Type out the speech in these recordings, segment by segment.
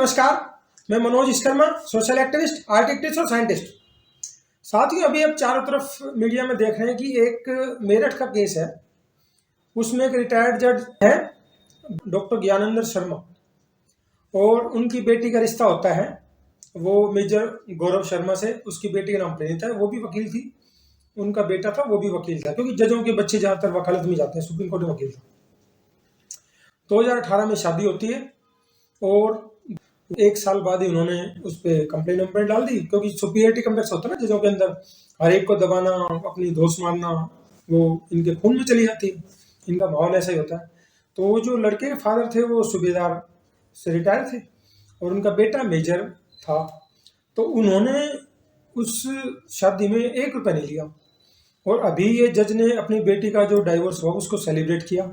नमस्कार। मैं Manoj Vishwakarma, social activist, artist और साइंटिस्ट। साथियों, अभी अब चारों तरफ मीडिया में देख रहे हैं कि एक मेरठ का केस है। उसमें एक रिटायर्ड जज है, डॉक्टर ज्ञानेंद्र शर्मा, और उनकी बेटी का रिश्ता होता है वो मेजर गौरव शर्मा से। उसकी बेटी का नाम प्रणीता है, वो भी वकील थी। उनका बेटा था, वो भी वकील था, क्योंकि जजों के बच्चे ज़्यादातर वकालत में जाते हैं। सुप्रीम कोर्ट में वकील था। 2018 में शादी होती है और 1 साल बाद ही उन्होंने उस पर कंप्लेंट डाल दी, क्योंकि सुपीरियरिटी कम्प्लेक्स होता है ना जजों के अंदर। हर एक को दबाना, अपनी दोस्त मारना, वो इनके खून में चली जाती है। इनका माहौल ऐसा ही होता है। तो जो लड़के के फादर थे वो सूबेदार से रिटायर थे और उनका बेटा मेजर था। तो उन्होंने उस शादी में 1 रुपया नहीं लिया। और अभी ये जज ने अपनी बेटी का जो डाइवोर्स हुआ उसको सेलिब्रेट किया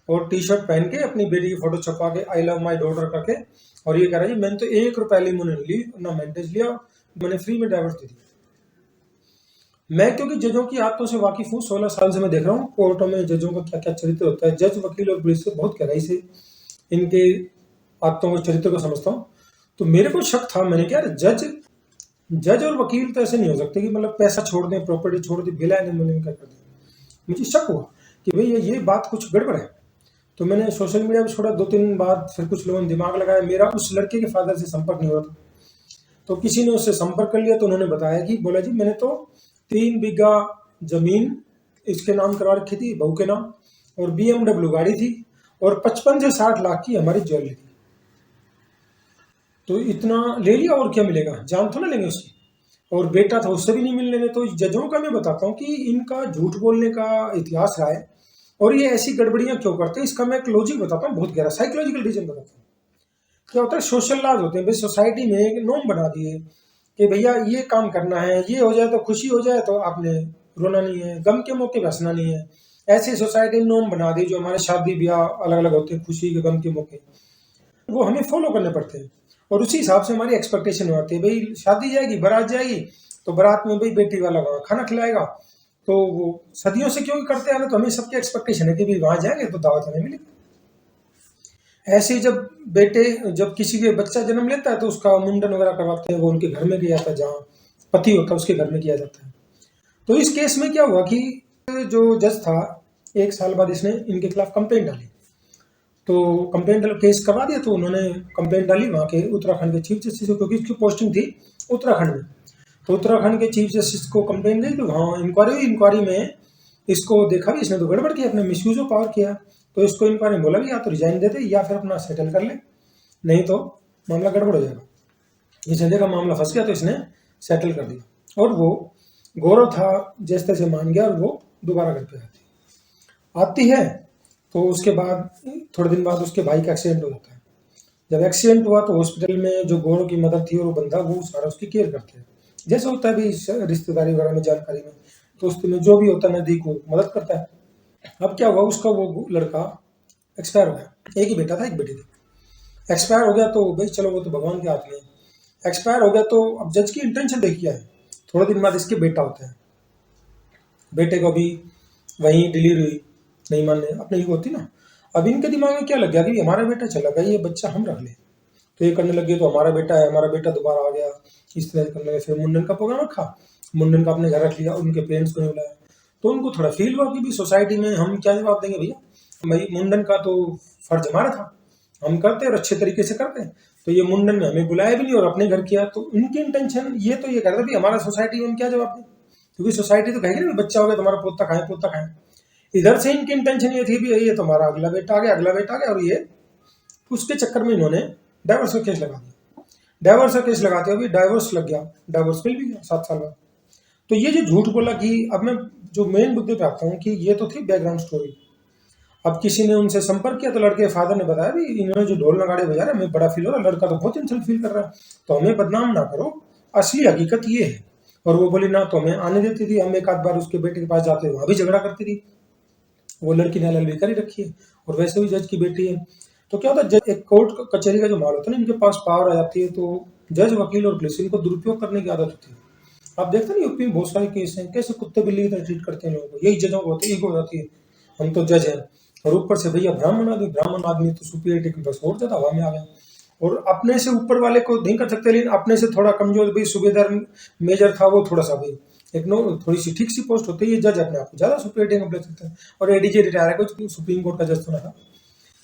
और टी शर्ट पहन के अपनी बेटी की फोटो छपवा के आई लव माई डॉटर करके, और ये कह रहा है मैंने तो 1 रुपया एलिमनी नहीं ली, ना मेंटेज लिया, मैंने फ्री में डाइवोर्स दे दिया। मैं क्योंकि जजों की आदतों से वाकिफ हूँ, 16 साल से मैं देख रहा हूँ कोर्टों में जजों का क्या क्या चरित्र होता है। जज, वकील और पुलिस से बहुत गहराई से इनके आदतों के चरित्र को समझता हूँ। तो मेरे को शक था, मैंने कहा जज और वकील तो ऐसे नहीं हो सकते कि मतलब पैसा छोड़ दें, प्रॉपर्टी छोड़ दें, बिला नहीं क्या कर दें। मुझे शक हुआ कि भाई ये बात कुछ गड़बड़ है। तो मैंने सोशल मीडिया पे छोड़ा, 2-3 दिन बाद फिर कुछ लोगों ने दिमाग लगाया। मेरा उस लड़के के फादर से संपर्क नहीं हुआ था, तो किसी ने उससे संपर्क कर लिया। तो उन्होंने बताया कि बोला जी मैंने तो 3 बीघा जमीन इसके नाम करवा रखी थी, बहू के नाम, और BMW गाड़ी थी, और 55 से 60 लाख की हमारी ज्वेलरी थी। तो इतना ले लिया और क्या मिलेगा, जान तो ना लेंगे उसकी। और बेटा था, उससे भी नहीं मिलने में। तो जजों का मैं बताता हूँ कि इनका झूठ बोलने का इतिहास रहा है और ये ऐसी गड़बड़ियां क्यों करते हैं। इसका मैं एक लॉजिक बताता हूँ, बहुत गहरा साइकोलॉजिकल रीजन बताता हूँ। क्या होता है, सोशल लॉज होते हैं भाई, सोसाइटी में एक नॉर्म बना दिए कि भैया ये काम करना है, ये हो जाए तो खुशी हो जाए तो आपने रोना नहीं है, गम के मौके पे हंसना नहीं है। ऐसी सोसाइटी में नॉर्म बना दी। जो हमारे शादी ब्याह अलग अलग होते हैं, खुशी के गम के मौके, वो हमें फॉलो करने पड़ते हैं। और उसी हिसाब से हमारी एक्सपेक्टेशन होती है। भाई शादी जाएगी, बारात जाएगी, तो बारात में भाई बेटी वाला वहाँ खाना खिलाएगा। तो वो सदियों से क्यों करते हैं, तो हमें सबकी एक्सपेक्टेशन है कि भाई वहां जाएंगे तो दावत हमें मिलेगी। ऐसे जब किसी के बच्चा जन्म लेता है तो उसका मुंडन वगैरह करवाते हैं, वो उनके घर में किया जाता है, जहाँ पति होता है उसके घर में किया जाता है। तो इस केस में क्या हुआ कि जो जज था, 1 साल बाद इसने इनके खिलाफ कंप्लेंट डाली। तो कंप्लेंट केस करवा दिया। तो उन्होंने कंप्लेंट डाली वहाँ के उत्तराखंड के चीफ जस्टिस को, क्योंकि इसकी पोस्टिंग थी उत्तराखंड में। तो उत्तराखंड के चीफ जस्टिस को कंप्लेंट दी। तो वहाँ इंक्वायरी हुई। इंक्वायरी में इसको देखा भी इसने तो गड़बड़ किया, अपने मिसयूज ऑफ पावर किया। तो इसको इंक्वायरी में बोला भी या तो रिजाइन दे दे या फिर अपना सेटल कर ले, नहीं तो मामला गड़बड़ हो जाएगा। इसने देखा मामला फंस गया तो इसने सेटल कर दिया। और वो गौरव था जैसे तैसे मान गया और वो दोबारा घर पे आती है। तो उसके बाद थोड़े दिन बाद उसके भाई का एक्सीडेंट हो जाता है। जब एक्सीडेंट हुआ तो हॉस्पिटल में जो गौरव की मदर थी और वो बंदा, वो सारा उसकी केयर करते हैं। जैसे होता है भी रिश्तेदारी वगैरह में, जानकारी में, दोस्ती में, जो भी होता है नजदीक वो मदद करता है। अब क्या हुआ, उसका वो लड़का एक्सपायर हो गया। एक ही बेटा था, एक बेटी थी। एक्सपायर हो गया तो भाई चलो वो तो भगवान के हाथ में है। एक्सपायर हो गया तो अब जज की इंटेंशन देखिए है। थोड़े दिन बाद इसके बेटा होता है। बेटे को भी वहीं डिलीवरी हुई, नहीं मानने अपनी ही होती ना। अब इनके दिमाग में क्या लग गया कि हमारा बेटा चला गया, ये बच्चा हम रख ले। तो ये करने लगे तो हमारा बेटा है, हमारा बेटा दोबारा आ गया, इस तरह करने लगे। फिर मुंडन का प्रोग्राम रखा, मुंडन का अपने घर रख लिया, उनके पेरेंट्स को नहीं बुलाया। तो उनको थोड़ा फील हुआ कि भी सोसाइटी में हम क्या जवाब देंगे भैया, भाई मुंडन का तो फर्ज हमारा था, हम करते और अच्छे तरीके से करते। तो ये मुंडन में हमें बुलाया भी नहीं और अपने घर किया। तो उनकी इंटेंशन ये तो ये करते भी हमारा सोसाइटी में हम क्या जवाब दें, क्योंकि सोसाइटी तो कहेगी ना बच्चा हो गया तुम्हारा, पोता खाए पोता खाए। इधर से इनकी इंटेंशन ये थी भी ये तुम्हारा अगला बेटा आ गया, अगला बेटा आ गया। और ये उसके चक्कर में इन्होंने डाइवोर्स का केस लगा दिया। डाइवोर्स का केस लगाते हुए डाइवोर्स लग गया, डाइवोर्स मिल भी गया 7 साल बाद। तो ये जो झूठ बोला कि, अब मैं जो मेन मुद्दे पे आता हूँ कि ये तो थी बैकग्राउंड स्टोरी। अब किसी ने उनसे संपर्क किया तो लड़के के फादर ने बताया भी इन्होंने जो ढोल नगाड़े बजा रहे, हमें बड़ा फील हो रहा है, लड़का तो बहुत इंसल्ट फील कर रहा है, तो हमें बदनाम ना करो, असली हकीकत ये है। और वो बोली ना तो हमें आने देती थी, हम 1 आध बार उसके बेटे के पास जाते वहां भी झगड़ा करती थी। वो लड़की ने LLB कर ही रखी है और वैसे भी जज की बेटी है। तो क्या होता है, जज एक कोर्ट कचहरी का जो माहौल होता है ना, इनके पास पावर आ जाती है। तो जज, वकील और पुलिस इनको दुरुपयोग करने की आदत होती है। आप देखते हैं यूपी में बहुत सारे केस हैं, कैसे कुत्ते बिल्ली की तरह ट्रीट करते हैं लोगों को। यही जजों को होती है, ईगो हो जाती है, हम तो जज हैं। और ऊपर से भैया ब्राह्मण आदमी तो सुपीरियरिटी कम्प्लेक्स और ज्यादा हवा में आ गया। और अपने से ऊपर वाले को नहीं कर सकते, लेकिन अपने से थोड़ा कमजोर, भाई सूबेदार मेजर था वो थोड़ा सा भाई एक नो थोड़ी सी ठीक सी पोस्ट होती है, ये जज अपने आप को ज्यादा सुपीरियर कंप्लेक्स होता है। और एडीजे रिटायर है, कुछ सुप्रीम कोर्ट का जज तो था।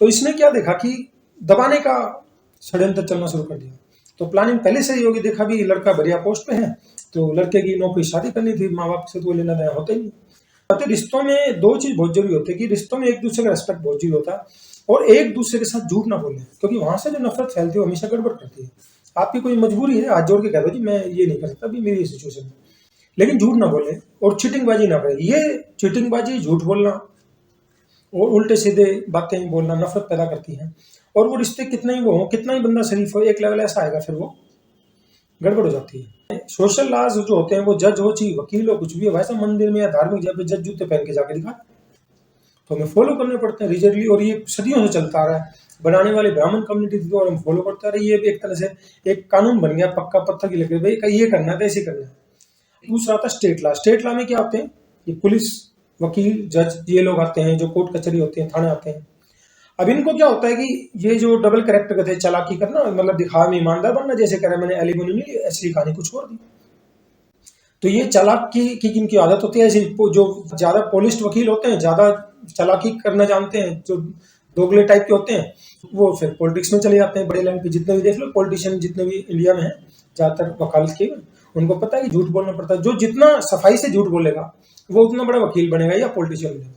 तो इसने क्या देखा कि दबाने का षड्यंत्र चलना शुरू कर दिया। तो प्लानिंग पहले से ही होगी, देखा भी लड़का बढ़िया पोस्ट पे है, तो लड़के की नौकरी शादी करनी थी, माँ बाप से तो लेना देना होता ही नहीं। तो रिश्तों में दो चीज बहुत जरूरी होती है कि रिश्तों में एक दूसरे का रेस्पेक्ट बहुत जरूरी होता है, और एक दूसरे के साथ झूठ ना बोले, क्योंकि वहां से जो नफरत फैलती है वो हमेशा गड़बड़ करती है। आपकी कोई मजबूरी है, हाथ जोड़ के कह दो जी मैं ये नहीं कर सकता, अभी मेरी सिचुएशन है, लेकिन झूठ ना बोले और चीटिंगबाजी ना करें। ये चीटिंगबाजी, झूठ बोलना और उल्टे सीधे बातें बोलना नफरत पैदा करती हैं। और वो रिश्ते कितना ही वो हो, कितना ही बंदा शरीफ हो, एक लेवल ऐसा आएगा फिर वो गड़बड़ हो जाती है। सोशल लॉज जो होते हैं, वो जज हो चाहे वकील हो, कुछ भी हो, वैसा मंदिर में या धार्मिक जगह पे जज जूते पहन के जाके दिखा, तो हमें फॉलो करने पड़ते हैं रिजिडली, और ये सदियों से चलता आ रहा है। बनाने वाले ब्राह्मण कम्युनिटी थी और हम फॉलो करते रहे, ये भी एक तरह से एक कानून बन गया पक्का पत्थर की लकड़ी, भाई ये करना है तो ऐसे करना है। दूसरा आता है स्टेट लॉ। स्टेट लॉ में क्या होते हैं, ये पुलिस, वकील, जज, ये लोग आते हैं जो कोर्ट कचहरी होते हैं, थाने आते हैं। अब इनको क्या होता है कि ये जो डबल कैरेक्टर कहते हैं, चालाकी करना, मतलब दिखावे में ईमानदार बनना, जैसे कह रहे मैंने एलिमोनी नहीं असली कहानी कुछ और दी। तो ये चालाकी की इनकी आदत होती है ऐसी। जो ज्यादा पॉलिश्ड वकील होते हैं, ज्यादा चालाकी करना जानते हैं, जो दोगले टाइप के होते हैं, वो फिर पॉलिटिक्स में चले जाते हैं। बड़े लाइन पे जितने भी देख लो पॉलिटिशियन जितने भी इंडिया में हैं, ज्यादातर वकालत के, उनको पता है कि झूठ बोलना पड़ता है। जो जितना सफाई से झूठ बोलेगा वो उतना बड़ा वकील बनेगा या पॉलिटिशियन बनेगा।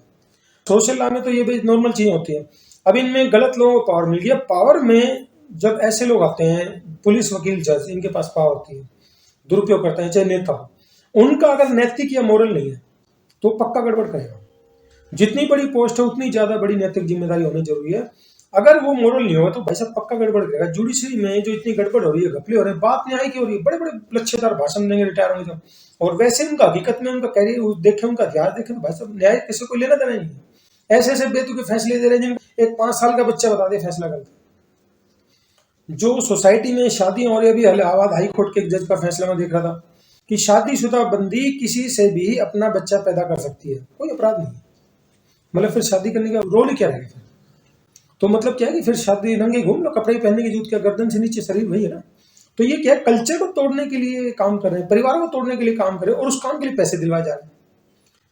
सोशल लॉ में तो ये भी नॉर्मल चीजें होती है। अब इनमें गलत लोगों को पावर मिल गया। पावर में जब ऐसे लोग आते हैं, पुलिस, वकील, जज, इनके पास पावर होती है, दुरुपयोग करते हैं, चाहे नेता हो, उनका अगर नैतिक या मोरल नहीं है तो पक्का गड़बड़ करेगा। जितनी बड़ी पोस्ट है उतनी ज्यादा बड़ी नैतिक जिम्मेदारी होनी जरूरी है। अगर वो मोरल नहीं होगा तो भाई साहब पक्का गड़बड़ करेगा। जुडिशरी में जो इतनी गड़बड़ हो रही है, घपले हो रहे हैं, बात न्याय की हो रही है, बड़े बड़े लच्छेदार भाषण देंगे रिटायर होंगे जब, और वैसे उनका हकीकत में उनका कैरियर देखे, उनका इतिहास देखे, तो भाई साहब न्याय किसी को लेना देना नहीं है। ऐसे ऐसे बेतुके फैसले दे रहे हैं जिन एक 5 साल का बच्चा बता दे फैसला गलत। जो सोसाइटी में शादियां हो रही है, अभी इलाहाबाद हाई कोर्ट के एक जज का फैसला मैं देख रहा था कि शादीशुदा बंदी किसी से भी अपना बच्चा पैदा कर सकती है, कोई अपराध नहीं। मतलब फिर शादी करने का रोल ही क्या रहेगा फिर? तो मतलब क्या है कि फिर शादी नंगे घूम लो, कपड़े पहनने की जरूरत क्या, गर्दन से नीचे शरीर वही है ना। तो ये क्या है, कल्चर को तोड़ने के लिए काम कर रहे हैं, परिवार को तोड़ने के लिए काम कर रहे हैं, और उस काम के लिए पैसे दिलवाए जा रहे हैं।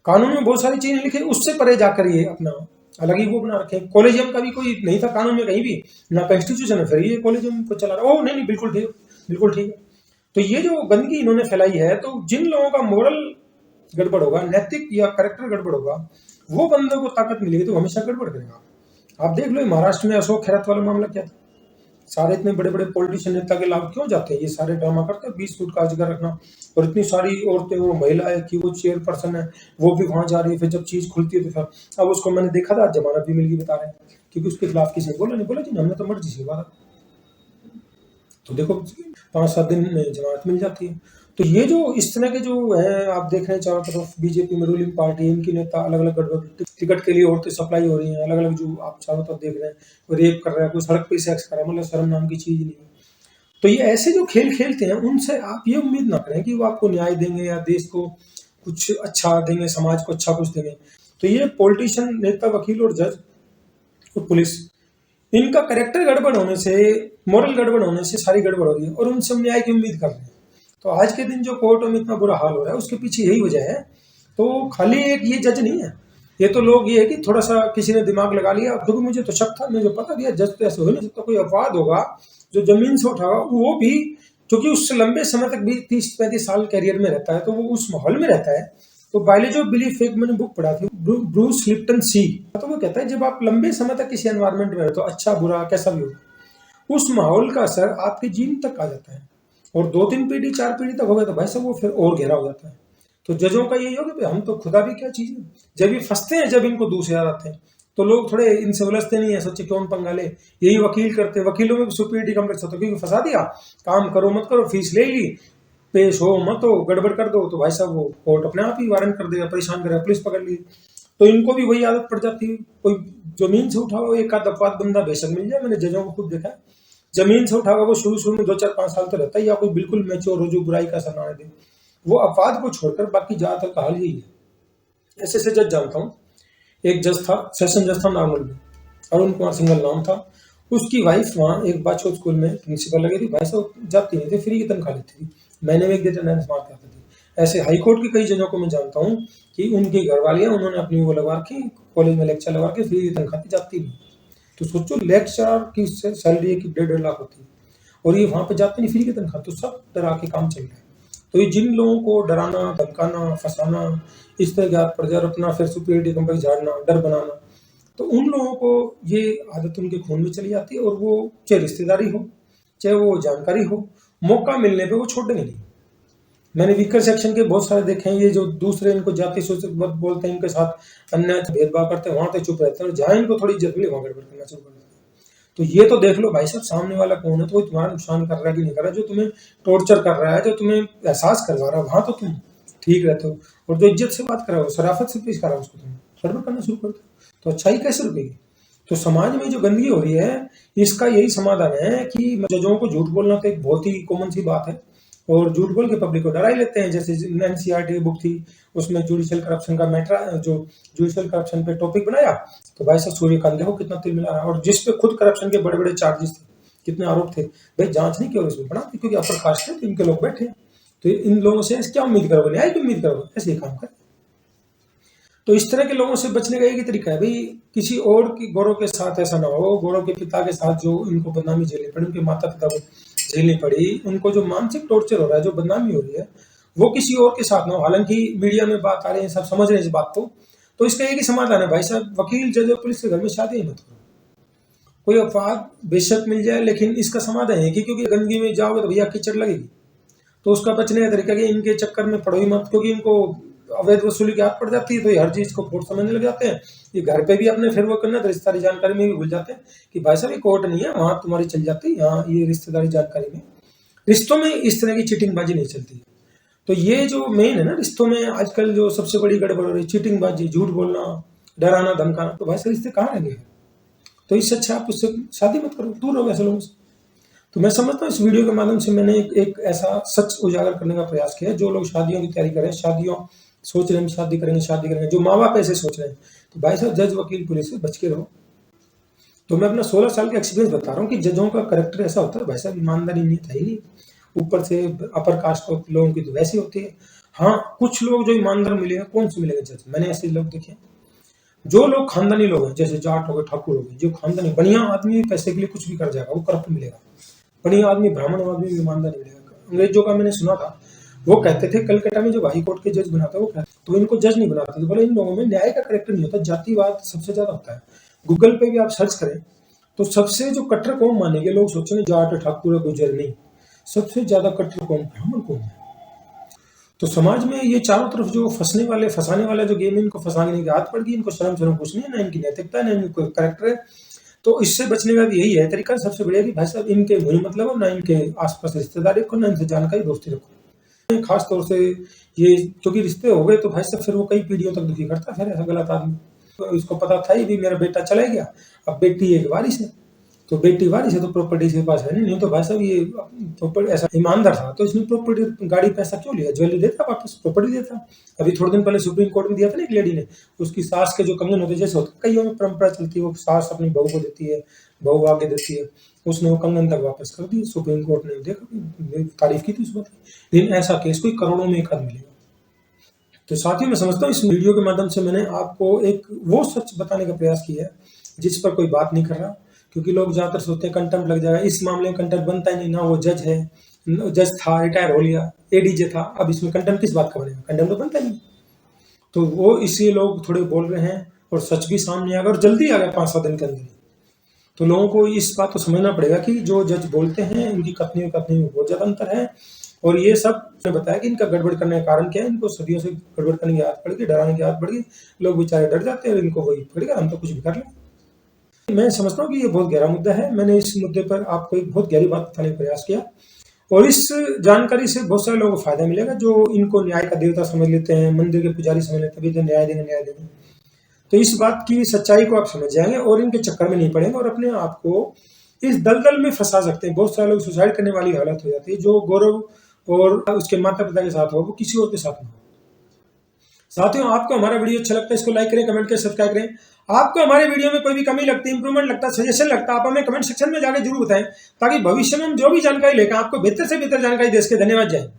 कानून में बहुत सारी चीजें लिखी, उससे परे जाकर ये अपना अलग ही वो बना रखे। कॉलेजियम का भी कोई नहीं था कानून में कहीं भी, ना कॉन्स्टिट्यूशन है, फिर ये कॉलेजियम को चला रहा। ओ नहीं नहीं, बिल्कुल ठीक, बिल्कुल ठीक है। तो ये जो गंदगी इन्होंने फैलाई है, तो जिन लोगों का मोरल गड़बड़ होगा, नैतिक या करेक्टर गड़बड़ होगा, वो बंदों को ताकत मिलेगी तो हमेशा गड़बड़ करेगा। आप देख लो महाराष्ट्र में अशोक गहलोत वाला मामला क्या था। सारे इतने बड़े बड़े पॉलिटिशियन नेता के लाभ क्यों जाते हैं, ये सारे ड्रामा करते हैं 20 फुट का अजगर रखना, और इतनी सारी औरतें और महिलाएं कि वो चेयरपर्सन है वो भी वहां जा रही है। फिर जब चीज खुलती है तो फिर अब उसको मैंने देखा था, जमानत भी मिल गई बता रहे हैं, क्योंकि उसके खिलाफ किसी ने बोला नहीं, बोला जी हमने तो मर्जी से मारा। तो देखो 5-7 दिन में जमानत मिल जाती है। तो ये जो इस तरह के जो है आप देख रहे हैं चारों तरफ, बीजेपी में रूलिंग पार्टी, इनकी नेता अलग अलग गड़बड़, टिकट के लिए औरतें सप्लाई हो रही हैं अलग अलग, जो आप चारों तरफ देख रहे हैं, कोई रेप कर रहा है, कोई सड़क पे सेक्स कर रहा है, मतलब शर्म नाम की चीज नहीं है। तो ये ऐसे जो खेल खेलते हैं, उनसे आप ये उम्मीद ना करें कि वो आपको न्याय देंगे या देश को कुछ अच्छा देंगे, समाज को अच्छा कुछ देंगे। तो ये पॉलिटिशियन, नेता, वकील और जज और पुलिस, इनका करेक्टर गड़बड़ होने से, मोरल गड़बड़ होने से सारी गड़बड़ हो रही है, और उनसे हम न्याय की उम्मीद कर रहे हैं। तो आज के दिन जो कोर्टों में इतना बुरा हाल हो रहा है, उसके पीछे यही वजह है। तो खाली एक ये जज नहीं है, ये तो लोग ये है कि थोड़ा सा किसी ने दिमाग लगा लिया, क्योंकि मुझे तो शक था, मुझे पता भी जज तो ऐसे हो नहीं सकता, कोई अपवाद होगा जो जमीन से उठा, वो भी क्योंकि उससे लंबे समय तक भी 30-35 साल कैरियर में रहता है, तो वो उस माहौल में रहता है। तो बायोलॉजी ऑफ बिलीफ एक मैंने बुक पढ़ा थी, ब्रूस लिप्टन सी, तो वो कहता है जब आप लंबे समय तक किसी एनवायरमेंट में रहते हो, अच्छा बुरा कैसा भी हो, उस माहौल का असर आपके जीन तक आ जाता है, और 2-3 पीढ़ी 4 पीढ़ी तक हो गया तो भाई साहब वो फिर और गहरा हो जाता है। तो जजों का यही होगा कि हम तो खुदा भी क्या चीज है। जब ये फंसते हैं, जब इनको दूसरे याद आते हैं, तो लोग थोड़े इनसे उलझते नहीं है, सोचे कौन पंगा ले। यही वकील करते, वकीलों में भी सुपीरियरिटी कॉम्प्लेक्स होता है, क्योंकि फंसा दिया, काम करो मत करो, फीस ले ली, पेश हो मत हो, गड़बड़ कर दो, तो भाई साहब वो कोर्ट अपने आप ही वारंट कर देगा, परेशान करेगा, पुलिस पकड़ ली। तो इनको भी वही आदत पड़ जाती है। कोई जमीन से उठाओ, एक आध अपवाद बंदा बेशक मिल जाए, मैंने जजों को खुद देखा है, जमीन से उठाओ वो शुरू में 2-4-5 साल तो रहता है, या कोई बिल्कुल मैच्योर हो जो बुराई का असर ना दे, वो अपवाद को छोड़कर बाकी ज्यादातर का हाल यही है। ऐसे ऐसे जज जानता हूँ। एक जज था, सेशन जज था नॉर्मल में, अरुण कुमार सिंघल नाम था। उसकी वाइफ वहाँ एक बच्चों स्कूल में प्रिंसिपल लगी थी, भाई साहब जाती नहीं थी, फ्री की तनख्वाह लेती थी, महीने में 1 दिन अटेंडेंस मार के आती थी। ऐसे हाई कोर्ट की कई जजों को मैं जानता हूँ कि उनकी घरवालियाँ उन्होंने अपनी वो लगवा रखी, कॉलेज में लेक्चर लगवा के फ्री की तनख्वाह थी, जाती नहीं। तो सोचो लेक्चरर की सैलरी की 1.5 लाख होती है और ये वहाँ पे जाते नहीं, फ्री की तनख्वाह। तो सब डरा के काम चल रहा है। तो ये जिन लोगों को डराना, धमकाना, फंसाना, इस तरह की आदत पड़ जाए और अपना फिर सुपीरियरिटी कॉम्प्लेक्स झाड़ना, डर बनाना, तो उन लोगों को ये आदत उनके खून में चली जाती है और वो चाहे रिश्तेदारी हो, चाहे वो जानकारी हो, मौका मिलने पे वो छोड़ेंगे नहीं। मैंने वीकर सेक्शन के बहुत सारे देखे हैं, ये जो दूसरे इनको जाति से बोलते हैं, इनके साथ अन्याय भेदभाव करते हैं, वहां तक चुप रहते हैं, और जहां इनको थोड़ी इज्जत मिले वहां गड़बड़ करना शुरू कर देते हैं। तो ये तो देख लो भाई साहब, सामने वाला कौन है, तो वो तुम्हारा नुकसान कर रहा है कि नहीं कर रहा है, जो तुम्हें टॉर्चर कर रहा है, जो तुम्हें एहसास करवा रहा है, वहां तो तुम ठीक रहते हो, और जो इज्जत से बात कर रहा हो, शराफत से पेश कर रहा है, उसको तुम गड़बड़ करना शुरू कर दो, तो अच्छाई कैसे रुकेगी। तो समाज में जो गंदगी हो रही है, इसका यही समाधान है कि जजों को झूठ बोलना तो एक बहुत ही कॉमन सी बात है, और झूठ बोल के पब्लिक को डरा ही लेते हैं। जैसे एनसीईआरटी बुक थी, उसमें जुडिशियल करप्शन का मैटर, जो जुडिशियल करप्शन पे टॉपिक बनाया, तो भाई साहब सूर्यकांत देखो कितना तिल मिला रहा है, और जिस पे खुद करप्शन के बड़े बड़े चार्जेस थे, कितने आरोप थे, भाई जांच नहीं की और इसमें बना, क्योंकि अपर कास्ट है तो इनके लोग बैठे, तो इन लोगों से क्या उम्मीद करोगे, न्याय की उम्मीद करोगे, ऐसे ही काम कर। तो इस तरह के लोगों से बचने का एक ही तरीका है भाई, किसी और की गौरव के साथ ऐसा ना हो। गौरव के पिता के साथ जो इनको बदनामी झेलनी पड़ी, उनके माता पिता को झेलनी पड़ी, उनको जो मानसिक टॉर्चर हो रहा है, जो बदनामी हो रही है, वो किसी और के साथ ना हो। हालांकि मीडिया में बात आ रही है, सब समझ रहे हैं इस बात को, तो इसका एक ही समाधान है भाई साहब, वकील जज और पुलिस के घर में शादी ही मत करो। कोई अपवाद बेशक मिल जाए, लेकिन इसका समाधान है कि क्योंकि गंदगी में जाओगे तो भैया कीचड़ लगेगी, तो उसका बचने का तरीका कि इनके चक्कर में पड़ो ही मत, क्योंकि इनको अवैध वसूली की आदत पड़ जाती है, तो ये हर चीज को कोर्ट समझने लग जाते हैं। ये घर पे भी अपने फिर वो करना, तो रिश्तेदारी जानकारी में भी भूल जाते हैं कि भाई साहब ये कोर्ट नहीं है, वहां तुम्हारी चल जाती है, यहाँ ये रिश्तेदारी जानकारी में। रिश्तों में इस तरह की चीटिंगबाजी नहीं चलती। तो ये जो मेन है ना, रिश्तों में आजकल जो सबसे बड़ी गड़बड़ हो रही है, चीटिंगबाजी, झूठ बोलना, डराना धमकाना, तो भाई साहब रिश्ते कहाँ रह गए। तो इससे अच्छा आप उससे शादी मत करो, दूर रहो ऐसे लोगों से। तो मैं समझता हूँ इस वीडियो के माध्यम से मैंने एक ऐसा सच उजागर करने का प्रयास किया है। जो लोग शादियों की तैयारी कर रहे हैं, शादियों सोच रहे हैं शादी करेंगे, जो माँ बाप ऐसे सोच रहे हैं, तो भाई साहब जज वकील पुलिस से बच के रहो। तो मैं अपना 16 साल का एक्सपीरियंस बता रहा हूँ कि जजों का करेक्टर ऐसा होता है भाई साहब, ईमानदारी नहीं था ही नहीं, ऊपर से अपर कास्ट को लोगों की तो वैसी होती है। हाँ, कुछ लोग जो ईमानदार मिलेगा, कौन से मिलेगा जज, मैंने ऐसे लोग देखे। जो लोग खानदानी लोग हैं, जैसे जाट हो गए, ठाकुर हो गए, जो खानदानी बढ़िया आदमी पैसे के लिए कुछ भी कर जाएगा, वो करप्ट मिलेगा। बढ़िया आदमी, ब्राह्मण आदमी भी ईमानदार नहीं मिलेगा। अंग्रेजों का मैंने सुना था, वो कहते थे कलकत्ता में जब हाई कोर्ट के जज बनाते, वो कहते तो इनको जज नहीं बनाते थे, बोले इन लोगों में न्याय का करेक्टर नहीं होता, जातिवाद सबसे ज्यादा होता है। गूगल पे भी आप सर्च करें तो सबसे जो कट्टर कौन मानेंगे, लोग सोचेंगे जाट ठाकुर है, गुजर नहीं, सबसे ज्यादा कट्टर कौन, ब्राह्मण कौन है। तो समाज में ये चारों तरफ जो फंसने वाले, फंसाने वाला जो गेम है, इनको फंसाने की आदत पड़ गई, इनको शर्म शर्म कुछ नहीं है, ना इनकी नैतिकता, ना इनकी कोई करेक्टर है। तो इससे बचने का भी यही है तरीका सबसे बढ़िया कि भाई साहब इनके वही मतलब हो, ना इनके आसपास रिश्तेदारी रखो, ना इनसे जानकारी दोस्ती रखो। खास तौर से ये क्योंकि रिश्ते हो गए, तो भाई साहब फिर वो कई पीढ़ियों तक दुखी करता है फिर ऐसा गलत आदमी। तो इसको पता था ही भी मेरा बेटा चला गया, अब बेटी एक वारिस है, तो बेटी वारिस है तो प्रॉपर्टी इसके पास है नहीं, तो भाई साहब ये प्रॉपर्टी, ऐसा ईमानदार था तो इसने प्रॉपर्टी, गाड़ी, पैसा क्यों लिया, ज्वेलरी देता वापस, प्रॉपर्टी देता। अभी थोड़े दिन पहले सुप्रीम कोर्ट में दिया था ना एक लेडी ने, उसकी सास के जो कंगन होते, जैसे होते कईयों में परंपरा चलती है, वो सास अपनी बहू को देती है, बहू आगे देती है, उसने वो कंगन तक वापस कर दी, सुप्रीम कोर्ट ने देखा, तारीफ की थी उस बात की। लेकिन ऐसा केस कोई करोड़ों में एक आध मिलेगा। तो साथ ही मैं समझता हूँ इस वीडियो के माध्यम से मैंने आपको एक वो सच बताने का प्रयास किया है जिस पर कोई बात नहीं कर रहा, क्योंकि लोग ज्यादातर सोचते हैं कंटेम्प्ट लग जाएगा, इस मामले में कंटेम्प्ट बनता ही नहीं, ना वो जज है, जज था रिटायर हो लिया, एडीजे था, अब इसमें कंटेम्प्ट किस बात का बनेगा, कंटेम्प्ट तो बनता ही नहीं। तो वो इसलिए लोग थोड़े बोल रहे हैं, और सच भी सामने आ गया, और जल्दी आ गया 5-7 दिन के अंदर। तो लोगों को इस बात को समझना पड़ेगा कि जो जज बोलते हैं, इनकी कथनी और कथनी में बहुत ज्यादा अंतर है, और ये सब ने बताया कि इनका गड़बड़ करने का कारण क्या है, इनको सदियों से गड़बड़ करने की आदत पड़ गई, डराने की आदत पड़ गई, लोग बेचारे डर जाते हैं, और इनको वही पड़ गया, हम तो कुछ भी कर लें। मैं समझता हूँ कि ये बहुत गहरा मुद्दा है, मैंने इस मुद्दे पर आपको एक बहुत गहरी बात बताने का प्रयास किया, और इस जानकारी से बहुत सारे लोगों को फायदा मिलेगा, जो इनको न्याय का देवता समझ लेते हैं, मंदिर के पुजारी समझ लेते हैं, तो न्याय देंगे न्याय देंगे। तो इस बात की सच्चाई को आप समझ जाएंगे और इनके चक्कर में नहीं पड़ेंगे, और अपने आप को इस दलदल में फंसा सकते हैं। बहुत सारे लोग सुसाइड करने वाली हालत हो जाती है, जो गौरव और उसके माता पिता के साथ हो, वो किसी और के साथ ना हो। साथियों, आपको हमारा वीडियो अच्छा लगता है इसको लाइक करें, कमेंट करें, सब्सक्राइब करें। आपको हमारे वीडियो में कोई भी कमी लगती है, इंप्रूवमेंट लगता है, सजेशन लगता है, आप हमें कमेंट सेक्शन में जाकर जरूर बताएं, ताकि भविष्य में हम जो भी जानकारी लेकर आपको बेहतर से बेहतर जानकारी दे सके। धन्यवाद, जय हिंद।